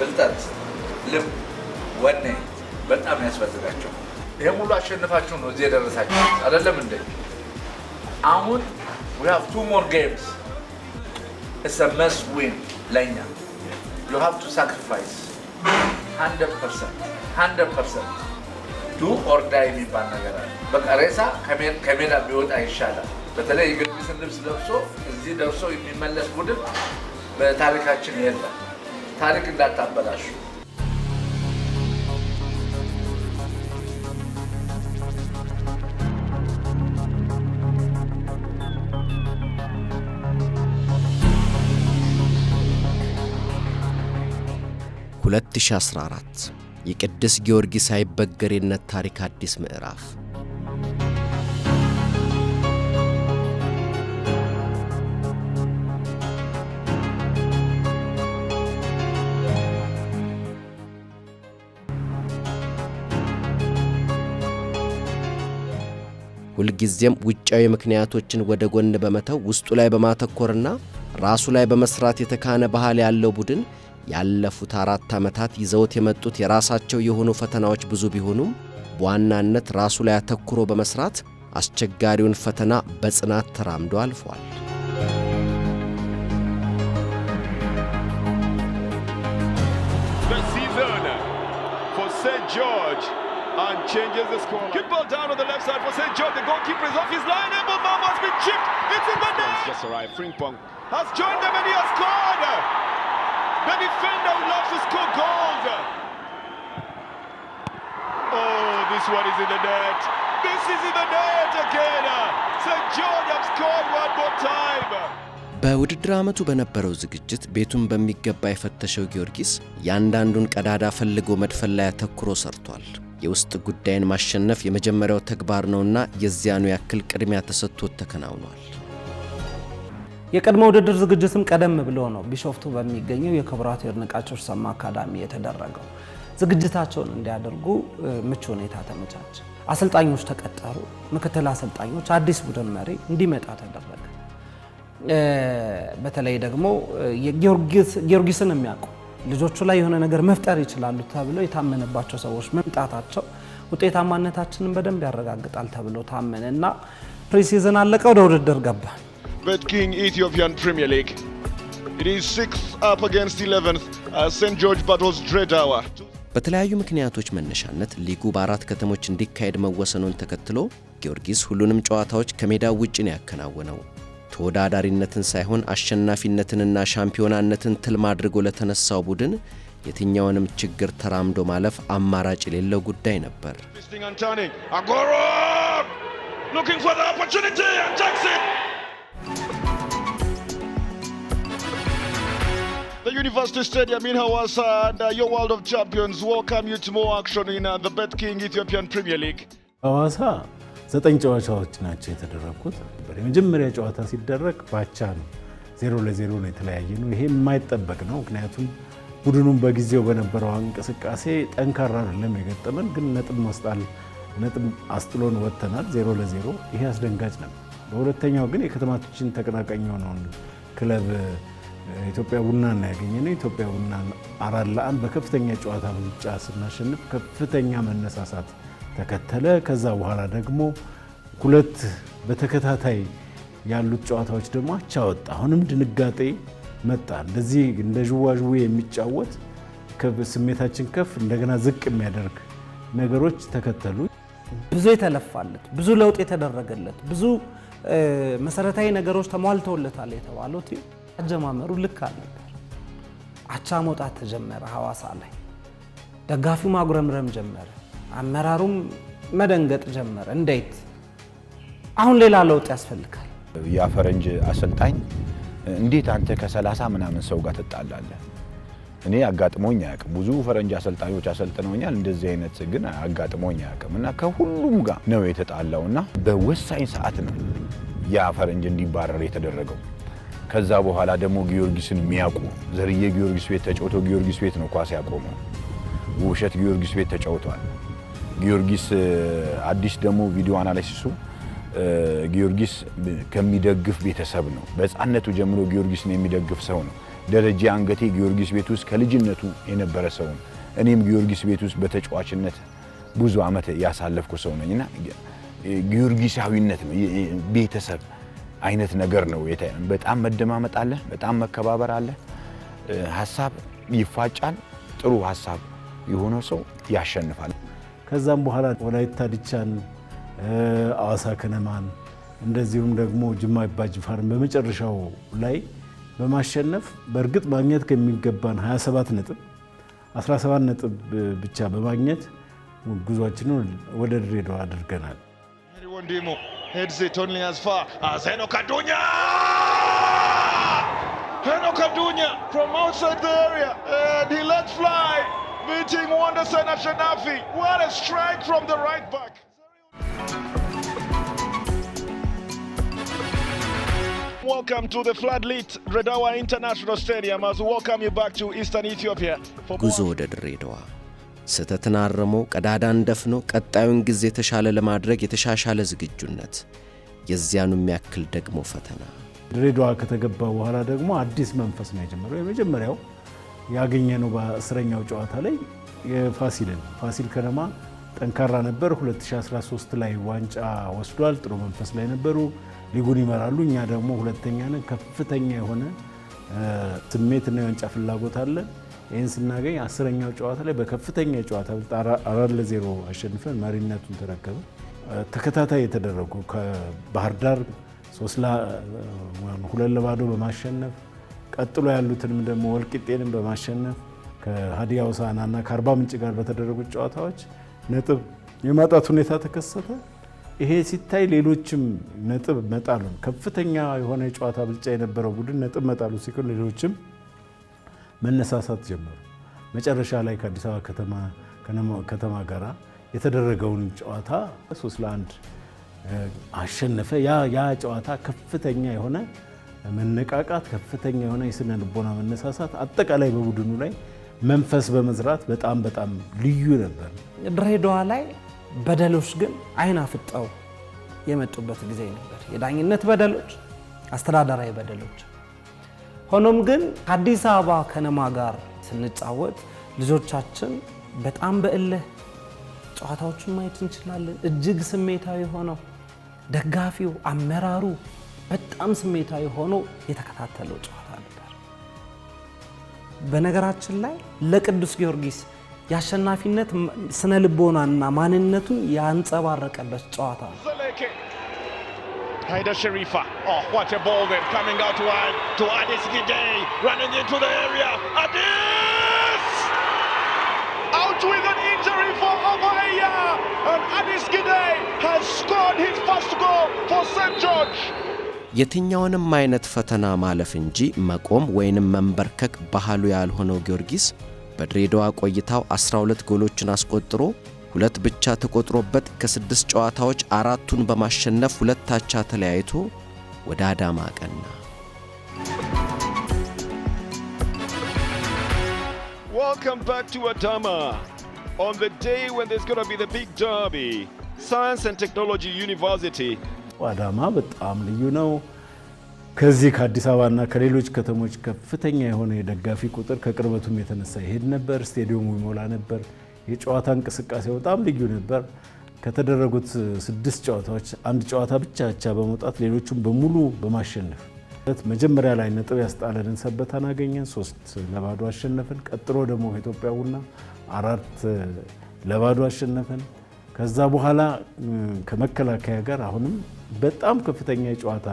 ብልጠት፣ ልብ፣ ወኔ በጣም ያስፈልጋቸው። ይሄ ሙሉ አሸንፋችሁ ነው እዚህ የደረሳችሁ አይደለም እንዴ? አሁን we have 2 more games. It's a must win ለኛ. You have to sacrifice 100%. Do or die የሚባል ነገር አለ። በቃ ሬሳ ከሜዳ ቢወጣ ይሻላል። በተለይ የጊዮርጊስን ልብስ ለብሶ እዚህ ደርሶ የሚመለስ ቡድን በታሪካችን የለም። ታሪክ እንዳታበላሹ። (2014) የቅዱስ ጊዮርጊስ አይበገሬነት ታሪክ አዲስ ምዕራፍ። ሁልጊዜም ውጫዊ ምክንያቶችን ወደ ጎን በመተው ውስጡ ላይ በማተኮርና ራሱ ላይ በመስራት የተካነ ባህል ያለው ቡድን ያለፉት 4 ዓመታት ይዘውት የመጡት የራሳቸው የሆኑ ፈተናዎች ብዙ ቢሆኑም በዋናነት ራሱ ላይ አተኩሮ በመስራት አስቸጋሪውን ፈተና በጽናት ተራምዶ አልፏል። And changes the score. Good ball down on the left side for St. George. The goalkeeper is off his line. Mbomama has been chipped. It's in the net. Just arrived. Frimpong has joined them and he has scored. The defender who loves to score goals. Oh, this one is in the net. This is in the net again. St. George have scored one more time. በውድድር ዓመቱ በነበረው ዝግጅት ቤቱን በሚገባ የፈተሸው ጊዮርጊስ ያንዳንዱን ቀዳዳ ፈልጎ መድፈን ላይ አተኩሮ ሰርቷል። የውስጥ ጉዳይን ማሸነፍ የመጀመሪያው ተግባር ነውና የዚያኑ ያክል ቅድሚያ ተሰጥቶት ተከናውኗል። የቀድሞ ውድድር ዝግጅትም ቀደም ብሎ ነው ቢሾፍቱ በሚገኘው የክቡራት ይድነቃቸው ሰማ አካዳሚ የተደረገው። ዝግጅታቸውን እንዲያደርጉ ምቹ ሁኔታ ተመቻቸ። አሰልጣኞች ተቀጠሩ። ምክትል አሰልጣኞች፣ አዲስ ቡድን መሪ እንዲመጣ ተደረገ። በተለይ ደግሞ ጊዮርጊስን የሚያውቁ ልጆቹ ላይ የሆነ ነገር መፍጠር ይችላሉ ተብለው የታመነባቸው ሰዎች መምጣታቸው ውጤታማነታችንን በደንብ ያረጋግጣል ተብሎ ታመነና ፕሪሲዝን አለቀ፣ ወደ ውድድር ገባ። BetKing Ethiopian Premier League. It is 6th up against 11th St. George battles Dread Hour. በተለያዩ ምክንያቶች መነሻነት ሊጉ በ4 ከተሞች እንዲካሄድ መወሰኑን ተከትሎ ጊዮርጊስ ሁሉንም ጨዋታዎች ከሜዳው ውጭ ነው ያከናወነው። ተወዳዳሪነትን ሳይሆን አሸናፊነትንና ሻምፒዮናነትን ትልም አድርጎ ለተነሳው ቡድን የትኛውንም ችግር ተራምዶ ማለፍ አማራጭ የሌለው ጉዳይ ነበር። The University Stadium in Hawassa and your World of Champions welcome you to more action in the BetKing Ethiopian Premier League. Hawassa 9 ጨዋታዎች ናቸው የተደረጉት። በመጀመሪያ ጨዋታ ሲደረግ ባቻ ነው 0-0 ነው የተለያየ ነው። ይሄ የማይጠበቅ ነው፣ ምክንያቱም ቡድኑም በጊዜው በነበረው እንቅስቃሴ ጠንካራ አይደለም የገጠመን፣ ግን ነጥብ አስጥሎን ወጥተናል 0-0። ይሄ አስደንጋጭ ነበር። በሁለተኛው ግን የከተማችን ተቀናቃኝ የሆነውን ክለብ ኢትዮጵያ ቡናን ያገኘነው። ኢትዮጵያ ቡና 4-1 በከፍተኛ ጨዋታ ብልጫ ስናሸንፍ ከፍተኛ መነሳሳት ተከተለ። ከዛ በኋላ ደግሞ 2 በተከታታይ ያሉት ጨዋታዎች ደግሞ አቻ ወጣ። አሁንም ድንጋጤ መጣ። እንደዚህ እንደ ዥዋዥዌ የሚጫወት ስሜታችን ከፍ እንደገና ዝቅ የሚያደርግ ነገሮች ተከተሉ። ብዙ የተለፋለት፣ ብዙ ለውጥ የተደረገለት፣ ብዙ መሰረታዊ ነገሮች ተሟልተውለታል የተባለው አጀማመሩ ልክ አልነበር። አቻ መውጣት ተጀመረ። ሐዋሳ ላይ ደጋፊው ማጉረምረም ጀመረ። አመራሩም መደንገጥ ጀመረ። እንዴት አሁን ሌላ ለውጥ ያስፈልጋል? ያ ፈረንጅ አሰልጣኝ እንዴት አንተ ከ30 ምናምን ሰው ጋር ተጣላለህ? እኔ አጋጥሞኝ አያውቅም። ብዙ ፈረንጅ አሰልጣኞች አሰልጥነውኛል፣ እንደዚህ አይነት ግን አጋጥሞኝ አያውቅም። እና ከሁሉም ጋር ነው የተጣላውና በወሳኝ ሰዓት ነው ያ ፈረንጅ እንዲባረር የተደረገው። ከዛ በኋላ ደግሞ ጊዮርጊስን የሚያውቁ ዘርዬ ጊዮርጊስ ቤት ተጫውቶ ጊዮርጊስ ቤት ነው ኳስ ያቆመው። ውብሸት ጊዮርጊስ ቤት ተጫውቷል። ጊዮርጊስ አዲስ ደግሞ ቪዲዮ አናላይሲሱ ጊዮርጊስ ከሚደግፍ ቤተሰብ ነው። በሕፃንነቱ ጀምሮ ጊዮርጊስን የሚደግፍ ሰው ነው። ደረጃ አንገቴ ጊዮርጊስ ቤት ውስጥ ከልጅነቱ የነበረ ሰው ነው። እኔም ጊዮርጊስ ቤት ውስጥ በተጫዋችነት ብዙ ዓመት ያሳለፍኩ ሰው ነኝና ጊዮርጊሳዊነት ነው ቤተሰብ አይነት ነገር ነው። በጣም መደማመጥ አለ፣ በጣም መከባበር አለ። ሐሳብ ይፋጫል። ጥሩ ሐሳብ የሆነው ሰው ያሸንፋል። ከዛም በኋላ ወላይታ ዲቻን፣ አዋሳ ከነማን እንደዚሁም ደግሞ ጅማ አባ ጅፋርን በመጨረሻው ላይ በማሸነፍ በእርግጥ ማግኘት ከሚገባን 27 ነጥብ 17 ነጥብ ብቻ በማግኘት ጉዟችንን ወደ ድሬዳዋ አድርገናል። Wondimo heads it only as far as Enoch Adunya! Enoch Adunya from outside the area, and he let fly, beating Wonderson Ashanafi. What a strike from the right back! Welcome to the floodlit Redawa International Stadium as we welcome you back to Eastern Ethiopia. ጉዞ ወደ ድሬዳዋ ስተትን አርሞ ቀዳዳን ደፍኖ ቀጣዩን ጊዜ የተሻለ ለማድረግ የተሻሻለ ዝግጁነት የዚያኑ የሚያክል ደግሞ ፈተና። ድሬዳዋ ከተገባ በኋላ ደግሞ አዲስ መንፈስ ነው የጀመረው። የመጀመሪያው ያገኘነው በ10ኛው ጨዋታ ላይ ፋሲል ከነማ ጠንካራ ነበር። 2013 ላይ ዋንጫ ወስዷል። ጥሩ መንፈስ ላይ ነበሩ። ሊጉን ይመራሉ። እኛ ደግሞ ሁለተኛ ነን። ከፍተኛ የሆነ ስሜትና የዋንጫ ፍላጎት አለ። ይህን ስናገኝ 10ኛው ጨዋታ ላይ በከፍተኛ ጨዋታ 4-0 አሸንፈን መሪነቱን ተረከበ። ተከታታይ የተደረጉ ከባህር ዳር 2-0 በማሸነፍ ቀጥሎ ያሉትንም ደግሞ ወልቂጤንም በማሸነፍ ከሀዲያ ሆሳዕናና ከአርባ ምንጭ ጋር በተደረጉት ጨዋታዎች ነጥብ የማጣት ሁኔታ ተከሰተ። ይሄ ሲታይ ሌሎችም ነጥብ መጣሉ ከፍተኛ የሆነ የጨዋታ ብልጫ የነበረው ቡድን ነጥብ መጣሉ ሲሆን ሌሎችም መነሳሳት ጀመሩ። መጨረሻ ላይ ከአዲስ አበባ ከተማ ጋር የተደረገውን ጨዋታ 3-1 አሸነፈ። ያ ጨዋታ ከፍተኛ የሆነ መነቃቃት፣ ከፍተኛ የሆነ የስነ ልቦና መነሳሳት አጠቃላይ በቡድኑ ላይ መንፈስ በመዝራት በጣም ልዩ ነበር። ድሬዳዋ ላይ በደሎች ግን አይን አፍጠው የመጡበት ጊዜ ነበር። የዳኝነት በደሎች፣ አስተዳደራዊ በደሎች። ሆኖም ግን ከአዲስ አበባ ከነማ ጋር ስንጫወት ልጆቻችን በጣም በእልህ ጨዋታዎችን ማየት እንችላለን። እጅግ ስሜታዊ ሆነው ደጋፊው፣ አመራሩ በጣም ስሜታዊ ሆኖ የተከታተለው ጨዋታ ነበር። በነገራችን ላይ ለቅዱስ ጊዮርጊስ የአሸናፊነት ስነ ልቦናና ማንነቱን ያንጸባረቀበት ጨዋታ ነው። Haida Sharifa, oh what a ball then, coming out wide to Adis Gidey, running into the area, Adis! Out with an injury for Avaya, and Adis Gidey has scored his first goal for St. George. የትኛውንም አይነት ፈተና ማለፍ እንጂ መቆም ወይንም መንበርከክ ባህሉ ያልሆነው ጊዮርጊስ በድሬዳዋ ቆይታው 12 ጎሎችን አስቆጥሮ 2 ብቻ ተቆጥሮበት ከ6 ጨዋታዎች 4ቱን በማሸነፍ 2 አቻ ተለያይቶ ወደ አዳማ አቀና። Welcome back to Adama on the day when there's going to be the big derby. Science and Technology University. አዳማ በጣም ልዩ ነው። ከዚህ ከአዲስ አበባና ከሌሎች ከተሞች ከፍተኛ የሆነ የደጋፊ ቁጥር ከቅርበቱም የተነሳ ይሄድ ነበር። ስቴዲየሙ ይሞላ ነበር። የጨዋታ እንቅስቃሴ በጣም ልዩ ነበር። ከተደረጉት 6 ጨዋታዎች 1 ጨዋታ ብቻ አቻ በመውጣት ሌሎቹም በሙሉ በማሸነፍ መጀመሪያ ላይ ነጥብ ያስጣለንን ሰበታን አገኘን፣ 3-0 አሸነፍን። ቀጥሎ ደግሞ ከኢትዮጵያ ቡና 4-0 አሸነፍን። ከዛ በኋላ ከመከላከያ ጋር አሁንም በጣም ከፍተኛ የጨዋታ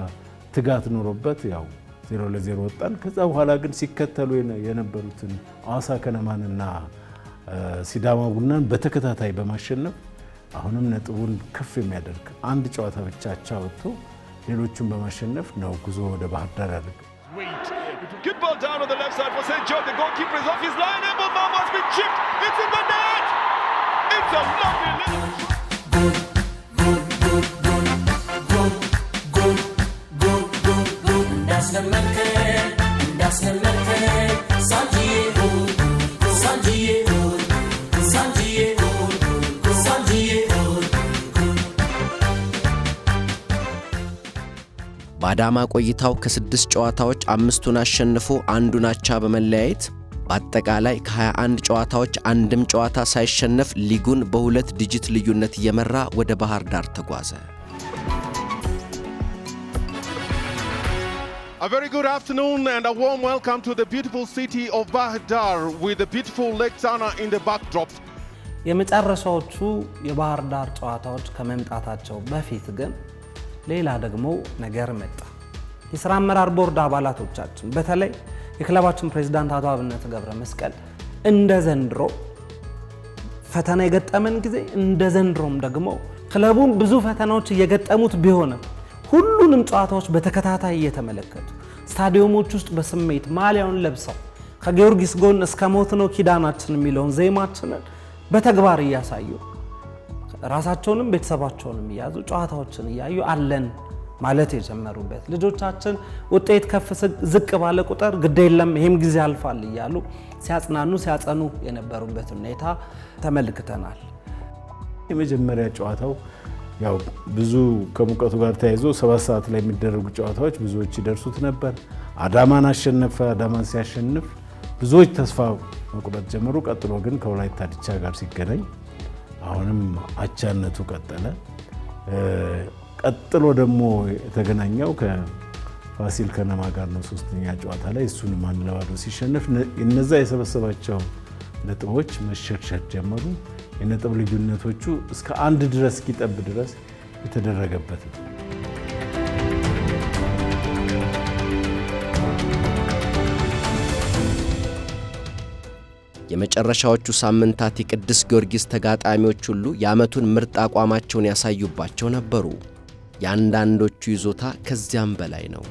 ትጋት ኖሮበት ያው 0-0 ወጣን። ከዛ በኋላ ግን ሲከተሉ የነበሩትን አዋሳ ከነማንና ሲዳማ ቡናን በተከታታይ በማሸነፍ አሁንም ነጥቡን ከፍ የሚያደርግ 1 ጨዋታ ብቻ አቻ ወጥቶ ሌሎቹን በማሸነፍ ነው ጉዞ ወደ ባህር ዳር ያደረገው። Good ball down on the left side for St. George. The goalkeeper is off his line. But Mama has been chipped. It's in the net. It's a lovely little... በአዳማ ቆይታው ከ6 ጨዋታዎች 5ቱን አሸንፎ አንዱን አቻ በመለያየት በአጠቃላይ ከ21 ጨዋታዎች አንድም ጨዋታ ሳይሸነፍ ሊጉን በ2 ዲጂት ልዩነት እየመራ ወደ ባህር ዳር ተጓዘ። A very good afternoon and a warm welcome to the beautiful city of Bahir Dar with the beautiful Lake Tana in the backdrop. የመጨረሻዎቹ የባህር ዳር ጨዋታዎች ከመምጣታቸው በፊት ግን ሌላ ደግሞ ነገር መጣ። የሥራ አመራር ቦርድ አባላቶቻችን በተለይ የክለባችን ፕሬዝዳንት አቶ አብነት ገብረ መስቀል እንደ ዘንድሮ ፈተና የገጠመን ጊዜ እንደ ዘንድሮም ደግሞ ክለቡን ብዙ ፈተናዎች እየገጠሙት ቢሆንም ሁሉንም ጨዋታዎች በተከታታይ እየተመለከቱ ስታዲየሞች ውስጥ በስሜት ማሊያውን ለብሰው ከጊዮርጊስ ጎን እስከ ሞት ነው ኪዳናችን የሚለውን ዜማችንን በተግባር እያሳዩ ራሳቸውንም ቤተሰባቸውንም እያዙ ጨዋታዎችን እያዩ አለን ማለት የጀመሩበት ልጆቻችን ውጤት ከፍ ዝቅ ባለ ቁጥር ግድ የለም ይሄም ጊዜ ያልፋል እያሉ ሲያጽናኑ ሲያጸኑ የነበሩበት ሁኔታ ተመልክተናል። የመጀመሪያ ጨዋታው ያው ብዙ ከሙቀቱ ጋር ተያይዞ 7 ሰዓት ላይ የሚደረጉ ጨዋታዎች ብዙዎች ይደርሱት ነበር። አዳማን አሸነፈ። አዳማን ሲያሸንፍ ብዙዎች ተስፋ መቁረጥ ጀመሩ። ቀጥሎ ግን ከወላይታ ዲቻ ጋር ሲገናኝ አሁንም አቻነቱ ቀጠለ። ቀጥሎ ደግሞ የተገናኘው ከፋሲል ከነማ ጋር ነው 3ኛ ጨዋታ ላይ እሱንም 1-2 ሲሸነፍ እነዛ የሰበሰባቸው ነጥቦች መሸክሸክ ጀመሩ። የነጥብ ልዩነቶቹ እስከ 1 ድረስ እስኪጠብ ድረስ የተደረገበት ነው። የመጨረሻዎቹ ሳምንታት የቅዱስ ጊዮርጊስ ተጋጣሚዎች ሁሉ የዓመቱን ምርጥ አቋማቸውን ያሳዩባቸው ነበሩ። የአንዳንዶቹ ይዞታ ከዚያም በላይ ነው።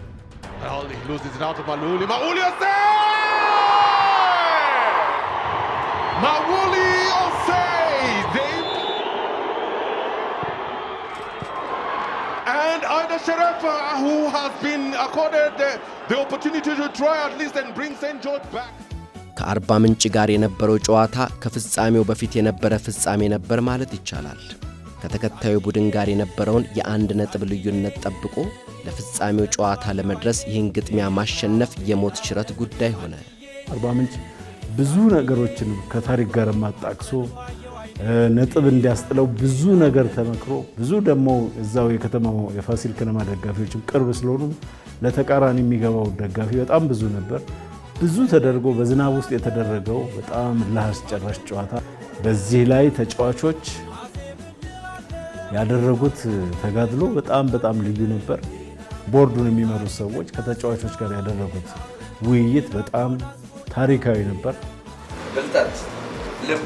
And Aida Sharafa, who has been accorded the opportunity to try at least and bring St. George back. ከአርባ ምንጭ ጋር የነበረው ጨዋታ ከፍጻሜው በፊት የነበረ ፍጻሜ ነበር ማለት ይቻላል። ከተከታዩ ቡድን ጋር የነበረውን የ1 ነጥብ ልዩነት ጠብቆ ለፍጻሜው ጨዋታ ለመድረስ ይህን ግጥሚያ ማሸነፍ የሞት ሽረት ጉዳይ ሆነ። አርባ ምንጭ ብዙ ነገሮችን ከታሪክ ጋር ማጣቅሶ ነጥብ እንዲያስጥለው ብዙ ነገር ተመክሮ ብዙ ደግሞ እዛው የከተማው የፋሲል ከነማ ደጋፊዎችም ቅርብ ስለሆኑ ለተቃራኒ የሚገባው ደጋፊ በጣም ብዙ ነበር። ብዙ ተደርጎ በዝናብ ውስጥ የተደረገው በጣም ለአስጨራሽ ጨዋታ በዚህ ላይ ተጫዋቾች ያደረጉት ተጋድሎ በጣም ልዩ ነበር። ቦርዱን የሚመሩት ሰዎች ከተጫዋቾች ጋር ያደረጉት ውይይት በጣም ታሪካዊ ነበር። ብልጠት፣ ልብ፣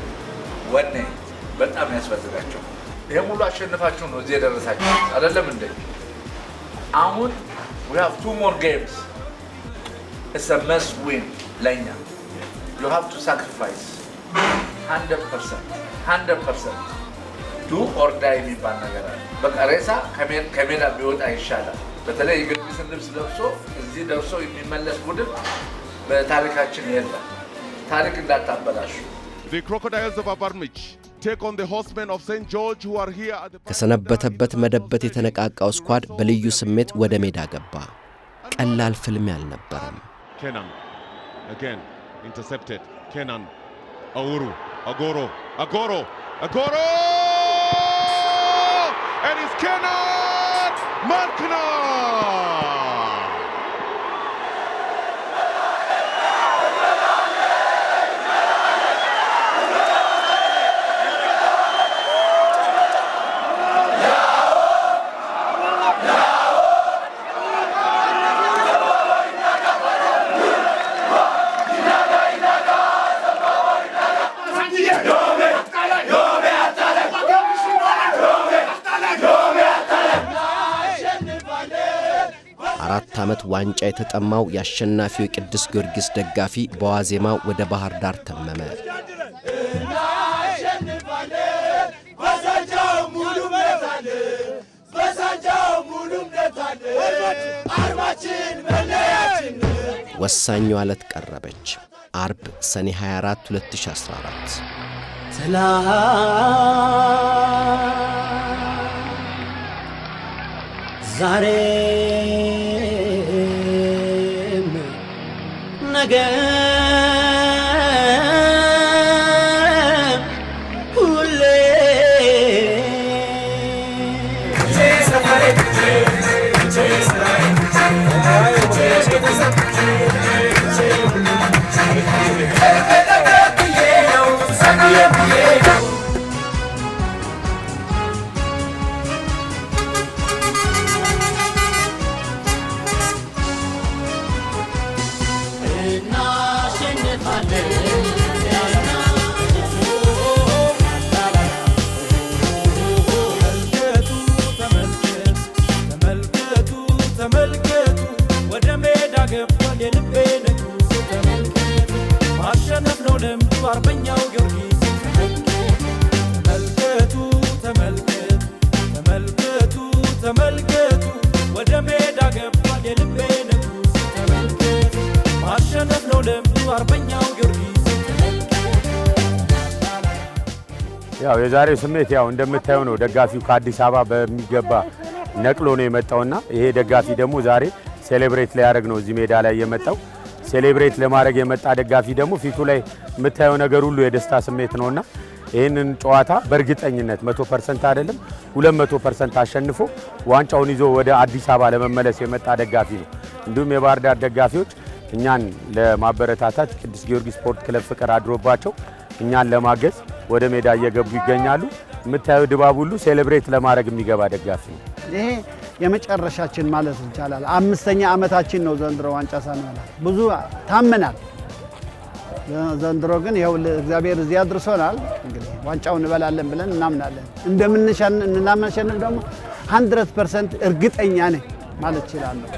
ወኔ በጣም ያስፈልጋቸው። ይሄ ሙሉ አሸንፋችሁ ነው እዚህ የደረሳችሁ አይደለም እንዴ? አሁን we have 2 more games. It's a must win ለኛ. You have to sacrifice 100% do or die የሚባል ነገር አለ። በቃ ሬሳ ከሜዳ ቢወጣ ይሻላል። በተለይ የጊዮርጊስን ልብስ ለብሶ እዚህ ደርሶ የሚመለስ ቡድን በታሪካችን የለም። ታሪክ እንዳታበላሹ። The Crocodiles of Avarmich take on the horsemen of St. George who are here at the ከሰነበተበት መደበት የተነቃቃው ስኳድ በልዩ ስሜት ወደ ሜዳ ገባ። ቀላል ፍልሚያ አልነበረም። Kenan again intercepted. Kenan Auru Agoro and it's Kenan Markna. ዓመት ዋንጫ የተጠማው የአሸናፊው ቅዱስ ጊዮርጊስ ደጋፊ በዋዜማው ወደ ባህር ዳር ተመመ። ወሳኙ ዕለት ቀረበች። አርብ ሰኔ 24 2014 ዛሬ ነገር ሁሌ ያው የዛሬው ስሜት ያው እንደምታየው ነው። ደጋፊው ከአዲስ አበባ በሚገባ ነቅሎ ነው የመጣውና ይሄ ደጋፊ ደግሞ ዛሬ ሴሌብሬት ሊያደርግ ነው እዚህ ሜዳ ላይ የመጣው። ሴሌብሬት ለማድረግ የመጣ ደጋፊ ደግሞ ፊቱ ላይ የምታየው ነገር ሁሉ የደስታ ስሜት ነውና ይህንን ጨዋታ በእርግጠኝነት 100% አይደለም 200% አሸንፎ ዋንጫውን ይዞ ወደ አዲስ አበባ ለመመለስ የመጣ ደጋፊ ነው። እንዲሁም የባህር ዳር ደጋፊዎች እኛን ለማበረታታት ቅዱስ ጊዮርጊስ ስፖርት ክለብ ፍቅር አድሮባቸው እኛን ለማገዝ ወደ ሜዳ እየገቡ ይገኛሉ። የምታየው ድባብ ሁሉ ሴሌብሬት ለማድረግ የሚገባ ደጋፊ ነው። ይሄ የመጨረሻችን ማለት ይቻላል። 5ኛ ዓመታችን ነው ዘንድሮ ዋንጫ ሳንበላ ብዙ ታመናል። ዘንድሮ ግን ይኸው እግዚአብሔር እዚህ አድርሶናል። እንግዲህ ዋንጫውን እንበላለን ብለን እናምናለን። እንደምናሸንፍ ደግሞ 100% እርግጠኛ ነኝ ማለት እችላለሁ።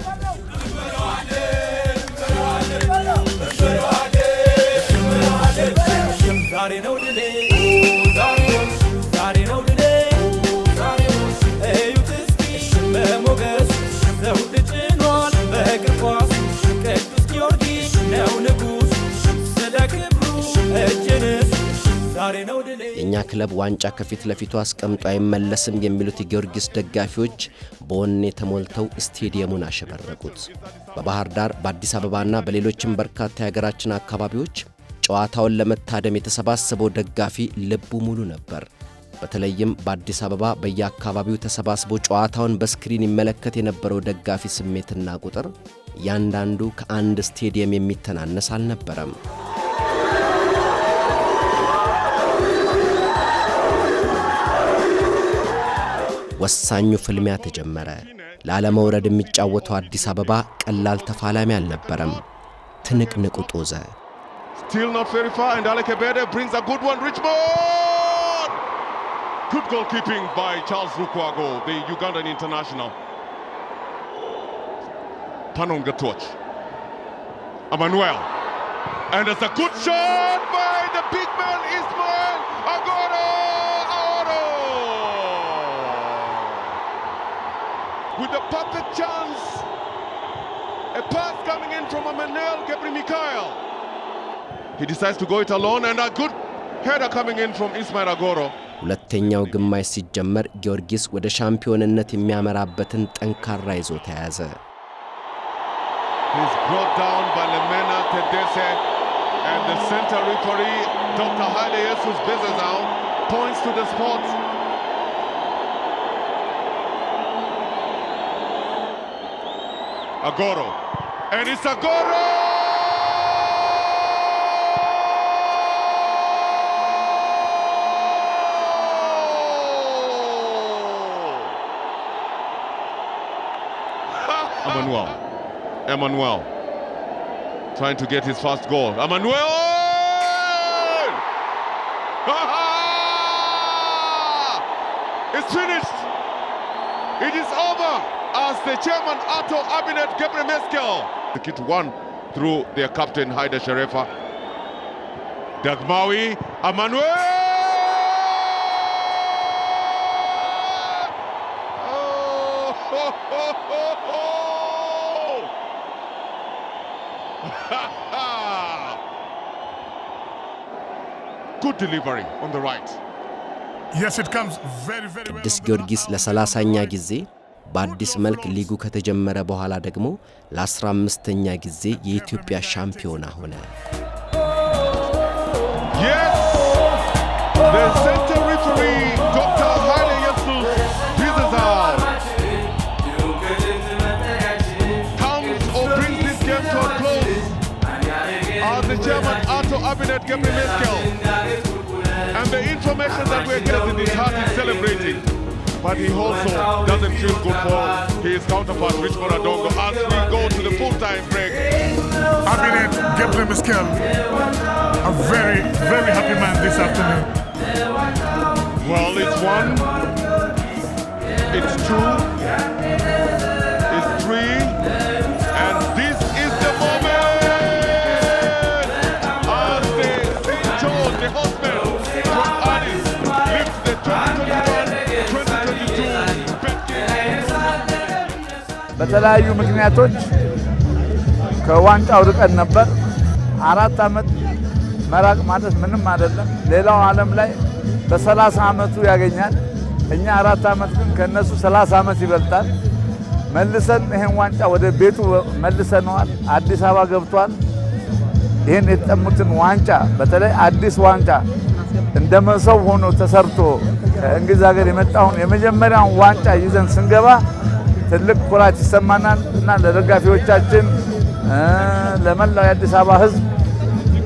ዛሬ ነው ድሌ ዛሬ ነው ድሌ እዩት እስኪ በሞገስ ዘውድ ጭኗል በእግር ኳስ ቅዱስ ጊዮርጊስ ነው ንጉሥ ስለ ክብሩ እጅንስ ዛሬ ነው ድሌ። የእኛ ክለብ ዋንጫ ከፊት ለፊቱ አስቀምጦ አይመለስም የሚሉት የጊዮርጊስ ደጋፊዎች በወኔ ተሞልተው ስቴዲየሙን አሸበረቁት። በባህር ዳር በአዲስ አበባና በሌሎችም በርካታ የሀገራችን አካባቢዎች ጨዋታውን ለመታደም የተሰባሰበው ደጋፊ ልቡ ሙሉ ነበር። በተለይም በአዲስ አበባ በየአካባቢው ተሰባስቦ ጨዋታውን በስክሪን ይመለከት የነበረው ደጋፊ ስሜትና ቁጥር እያንዳንዱ ከአንድ ስቴዲየም የሚተናነስ አልነበረም። ወሳኙ ፍልሚያ ተጀመረ። ላለመውረድ የሚጫወተው አዲስ አበባ ቀላል ተፋላሚ አልነበረም። ትንቅንቁ ጦዘ። Still not very far, and Alec Ebede brings a good one. Richmond! Good goalkeeping by Charles Lukwago, the Ugandan international. Panon Gatoch. Emmanuel. And it's a good shot by the big man, Ismail Agoro! Agoro! With a perfect chance. A pass coming in from Emmanuel Gebremichael. He decides to go it alone, and a good header coming in from Ismail Agoro. ሁለተኛው ግማሽ ሲጀመር ጊዮርጊስ ወደ ሻምፒዮንነት የሚያመራበትን ጠንካራ ይዞ ተያዘ። He's brought down by Lemena Tedese, and the center referee Dr. Haile Jesus Bezazao points to the spot. Agoro, and it's Agoro! Emmanuel trying to get his first goal. Emmanuel! It's finished. It is over as the chairman Ato Abinet Gebremeskel. The kit won through their captain Haida Sharefa. Dagmawi, Emmanuel! Good delivery on the right. ቅዱስ ጊዮርጊስ ለ30ኛ ጊዜ በአዲስ መልክ ሊጉ ከተጀመረ በኋላ ደግሞ ለ15ኛ ጊዜ የኢትዮጵያ ሻምፒዮና ሆነ። Yes, the center referee, Dr. Haile Jesus Bizazar, comes or brings this game to a close as the chairman Arto Abinet Gabriel Meskel. And the information that we're getting, his heart is celebrating. But he also doesn't feel good for his counterpart, Rich Moradongo, as we go to the full-time break. Abinet Gabriel Meskel, a very, very happy man this afternoon. Well, it's 1, it's 2, it's 3, and this is the moment as the St. George, the husband from Addis, lifts the 2021-2022 bet game. በተለያዩ ምክንያቶች ከዋንጫው ርቀን ነበር። 4 ዓመት መራቅ ማለት ምንም አይደለም። ሌላው ዓለም ላይ በ30 ዓመቱ ያገኛል። እኛ 4 ዓመት ግን ከነሱ 30 ዓመት ይበልጣል። መልሰን ይሄን ዋንጫ ወደ ቤቱ መልሰነዋል። አዲስ አበባ ገብቷል። ይሄን የተጠሙትን ዋንጫ በተለይ አዲስ ዋንጫ እንደ መሰው ሆኖ ተሰርቶ ከእንግሊዝ ሀገር የመጣውን የመጀመሪያውን ዋንጫ ይዘን ስንገባ ትልቅ ኩራት ይሰማናል እና ለደጋፊዎቻችን ለመላው የአዲስ አበባ ሕዝብ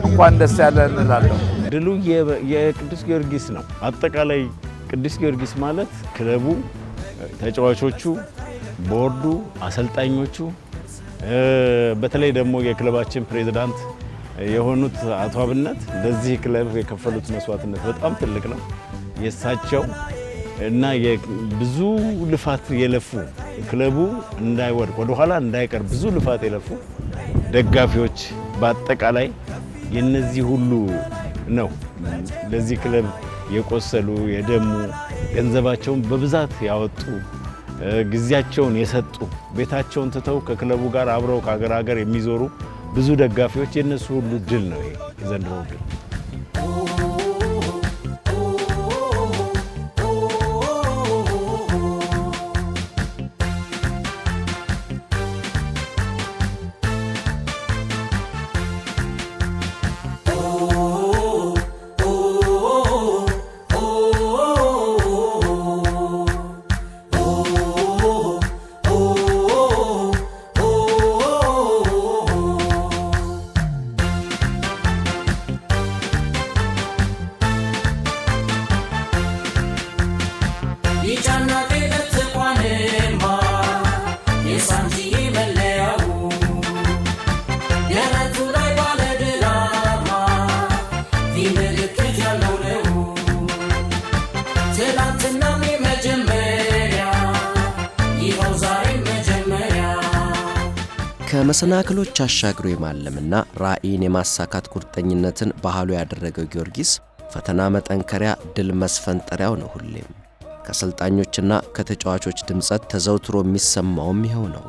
እንኳን ደስ ያለን እንላለን። ድሉ የቅዱስ ጊዮርጊስ ነው። አጠቃላይ ቅዱስ ጊዮርጊስ ማለት ክለቡ፣ ተጫዋቾቹ፣ ቦርዱ፣ አሰልጣኞቹ በተለይ ደግሞ የክለባችን ፕሬዝዳንት የሆኑት አቶ አብነት ለዚህ ክለብ የከፈሉት መስዋዕትነት በጣም ትልቅ ነው። የሳቸው እና ብዙ ልፋት የለፉ ክለቡ እንዳይወድቅ ወደኋላ እንዳይቀር ብዙ ልፋት የለፉ ደጋፊዎች በአጠቃላይ የነዚህ ሁሉ ነው ለዚህ ክለብ የቆሰሉ የደሙ ገንዘባቸውን በብዛት ያወጡ ጊዜያቸውን የሰጡ ቤታቸውን ትተው ከክለቡ ጋር አብረው ከሀገር ሀገር የሚዞሩ ብዙ ደጋፊዎች የነሱ ሁሉ ድል ነው ይሄ የዘንድሮ ድል። ከመሰናክሎች አሻግሮ የማለምና ራዕይን የማሳካት ቁርጠኝነትን ባህሉ ያደረገው ጊዮርጊስ ፈተና መጠንከሪያ፣ ድል መስፈንጠሪያው ነው። ሁሌም ከአሰልጣኞችና ከተጫዋቾች ድምጸት ተዘውትሮ የሚሰማውም ይኸው ነው።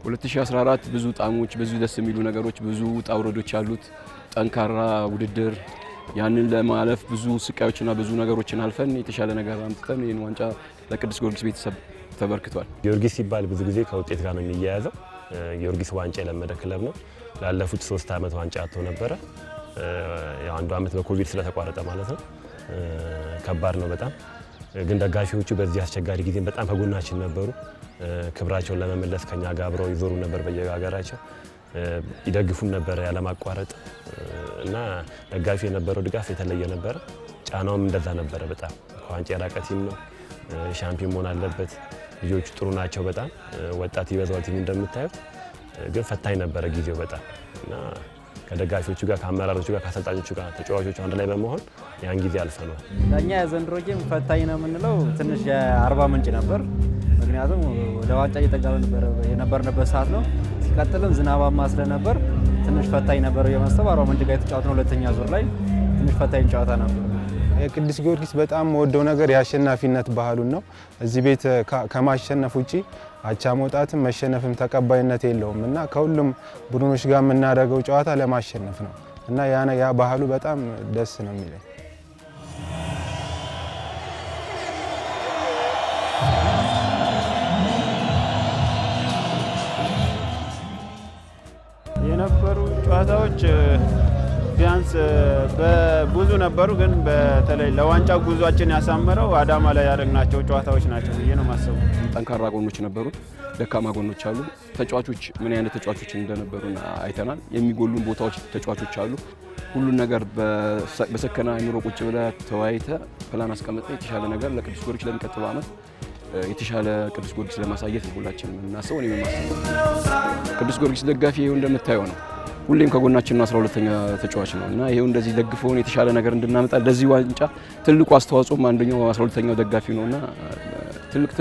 2014 ብዙ ጣዕሞች፣ ብዙ ደስ የሚሉ ነገሮች፣ ብዙ ውጣ ውረዶች ያሉት ጠንካራ ውድድር፣ ያንን ለማለፍ ብዙ ስቃዮችና ብዙ ነገሮችን አልፈን የተሻለ ነገር አምጥተን ይህን ዋንጫ ለቅዱስ ጊዮርጊስ ቤተሰብ ተበርክቷል። ጊዮርጊስ ሲባል ብዙ ጊዜ ከውጤት ጋር ነው የሚያያዘው። ጊዮርጊስ ዋንጫ የለመደ ክለብ ነው። ላለፉት 3 ዓመት ዋንጫ አጥቶ ነበረ። ያው አንዱ ዓመት በኮቪድ ስለተቋረጠ ማለት ነው። ከባድ ነው በጣም። ግን ደጋፊዎቹ በዚህ አስቸጋሪ ጊዜ በጣም ከጎናችን ነበሩ። ክብራቸውን ለመመለስ ከኛ ጋር አብረው ይዞሩ ነበር፣ በየሀገራቸው ይደግፉን ነበር ያለማቋረጥ እና ደጋፊ የነበረው ድጋፍ የተለየ ነበረ። ጫናውም እንደዛ ነበረ። በጣም ከዋንጫ የራቀ ቲም ነው። ሻምፒዮን መሆን አለበት። ልጆቹ ጥሩ ናቸው በጣም ወጣት ይበዛዋል ቲም እንደምታዩት። ግን ፈታኝ ነበረ ጊዜው በጣም እና ከደጋፊዎቹ ጋር ከአመራሮቹ ጋር ከአሰልጣኞቹ ጋር ተጫዋቾቹ አንድ ላይ በመሆን ያን ጊዜ አልፈነዋል። ለእኛ የዘንድሮ ጌም ፈታኝ ነው የምንለው ትንሽ የአርባ ምንጭ ነበር። ምክንያቱም ወደ ዋንጫ እየጠጋን የነበርንበት ሰዓት ነው። ሲቀጥልም ዝናባማ ስለነበር ትንሽ ፈታኝ ነበር የመስለው። አርባ ምንጭ ጋር የተጫወትነው ሁለተኛ ዙር ላይ ትንሽ ፈታኝ ጨዋታ ነበር። ቅዱስ ጊዮርጊስ በጣም ወደው ነገር የአሸናፊነት ባህሉን ነው። እዚህ ቤት ከማሸነፍ ውጪ አቻ መውጣትም መሸነፍም ተቀባይነት የለውም እና ከሁሉም ቡድኖች ጋር የምናደርገው ጨዋታ ለማሸነፍ ነው እና ያ ባህሉ በጣም ደስ ነው የሚለኝ። ጨዋታዎች ቢያንስ በብዙ ነበሩ፣ ግን በተለይ ለዋንጫ ጉዟችን ያሳመረው አዳማ ላይ ያደረግናቸው ጨዋታዎች ናቸው ብዬ ነው ማሰቡ። ጠንካራ ጎኖች ነበሩት፣ ደካማ ጎኖች አሉ። ተጫዋቾች ምን አይነት ተጫዋቾች እንደነበሩ አይተናል። የሚጎሉን ቦታዎች ተጫዋቾች አሉ። ሁሉን ነገር በሰከነ አእምሮ ቁጭ ብለህ ተወያይተህ ፕላን አስቀምጠህ የተሻለ ነገር ለቅዱስ ጊዮርጊስ ለሚቀጥለው ዓመት የተሻለ ቅዱስ ጊዮርጊስ ለማሳየት ሁላችንም የምናስበው እኔ የማስበው ቅዱስ ጊዮርጊስ ደጋፊ ይሄው እንደምታየው ነው። ሁሌም ከጎናችን 12ኛ ተጫዋች ነው እና ይሄው እንደዚህ ደግፈውን የተሻለ ነገር እንድናመጣ ለዚህ ዋንጫ ትልቁ አስተዋጽኦም አንደኛው 12ኛው ደጋፊ ነውና ትልቅ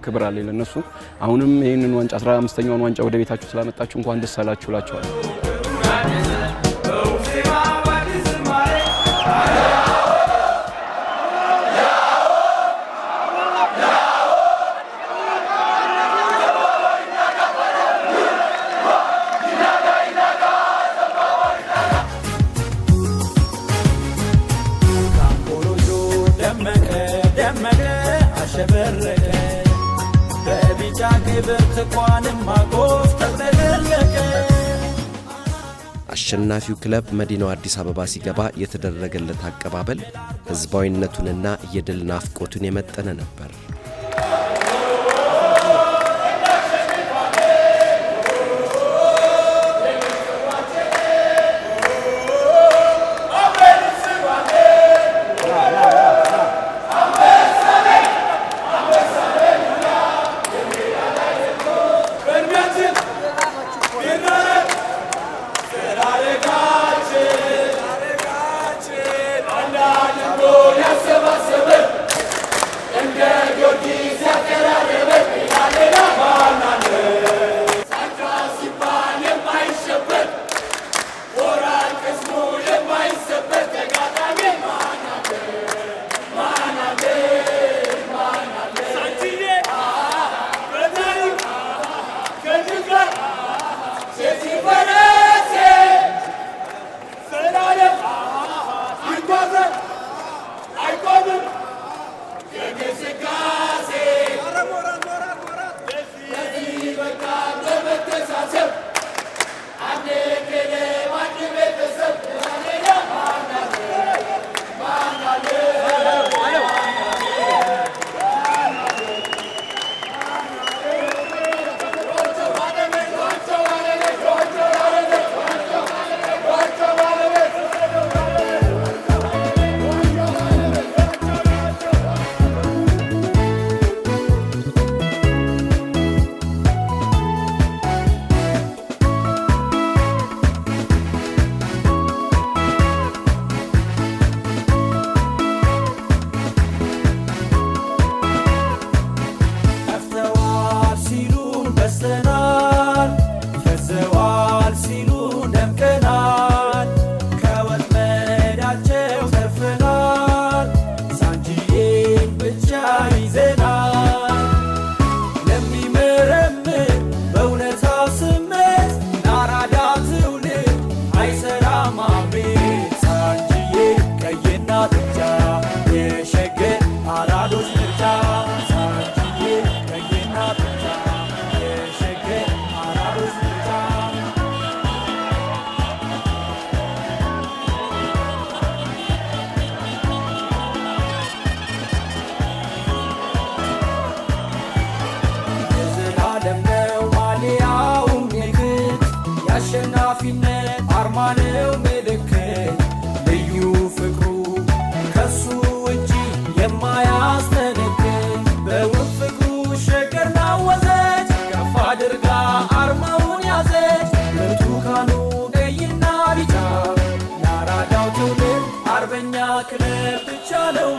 ክብር አለ ለነሱ። አሁንም ይሄንን ዋንጫ 15ኛውን ዋንጫ ወደ ቤታችሁ ስላመጣችሁ እንኳን ደስ አላችሁ እላችኋለሁ። አሸናፊው ክለብ መዲናው አዲስ አበባ ሲገባ የተደረገለት አቀባበል ህዝባዊነቱንና የድል ናፍቆቱን የመጠነ ነበር። ክለብ ብቻ ነው